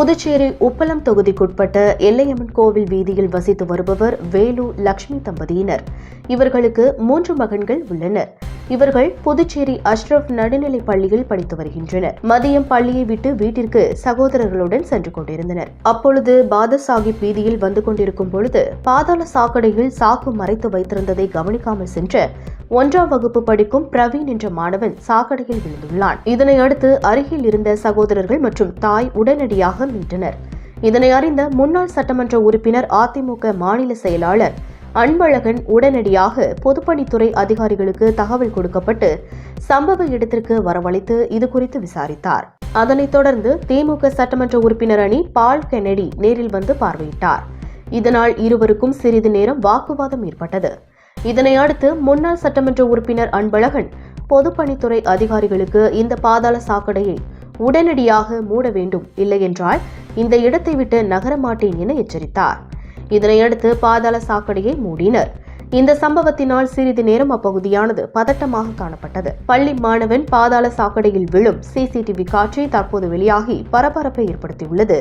புதுச்சேரி உப்பளம் தொகுதிக்குட்பட்ட எல்லையம்மன் கோவில் வீதியில் வசித்து வருபவர் வேலு லட்சுமி தம்பதியினர். இவர்களுக்கு 3 மகன்கள் உள்ளனர். இவர்கள் புதுச்சேரி அஷ்ரப் நடுநிலைப் பள்ளியில் படித்து வருகின்றனர். மதியம் பள்ளியை விட்டு வீட்டிற்கு சகோதரர்களுடன் சென்று கொண்டிருந்தனர். அப்பொழுது பாதசாஹிப் வீதியில் வந்து கொண்டிருக்கும் பொழுது பாதாள சாக்கடையில் சாக்கு மறைத்து வைத்திருந்ததை கவனிக்காமல் சென்ற 1ஆம் வகுப்பு படிக்கும் பிரவீன் என்ற மாணவன் சாக்கடையில் விழுந்துள்ளான். இதனையடுத்து அருகில் இருந்த சகோதரர்கள் மற்றும் தாய் உடனடியாக மீட்டனர். இதனை அறிந்த முன்னாள் சட்டமன்ற உறுப்பினர் அதிமுக மாநில செயலாளர் அன்பழகன் உடனடியாக பொதுப்பணித்துறை அதிகாரிகளுக்கு தகவல் கொடுக்கப்பட்டு சம்பவ இடத்திற்கு வரவழைத்து இதுகுறித்து விசாரித்தார். அதனைத் தொடர்ந்து திமுக சட்டமன்ற உறுப்பினர் அணி பால் கென்னடி நேரில் வந்து பார்வையிட்டார். இதனால் இருவருக்கும் சிறிது நேரம் வாக்குவாதம் ஏற்பட்டது. இதனை அடுத்து முன்னாள் சட்டமன்ற உறுப்பினர் அன்பழகன் பொதுப்பணித்துறை அதிகாரிகளுக்கு இந்த பாதாள சாக்கடையை உடனடியாக மூட வேண்டும், இல்லையென்றால் இந்த இடத்தை விட்டு நகரமாட்டேன் என எச்சரித்தார். இதனையடுத்து பாதாள சாக்கடையை மூடினர். இந்த சம்பவத்தினால் சிறிது நேரம் அப்பகுதியானது பதட்டமாக காணப்பட்டது. பள்ளி மாணவன் பாதாள சாக்கடையில் விழும் சிசிடிவி காட்சி தற்போது வெளியாகி பரபரப்பை ஏற்படுத்தியுள்ளது.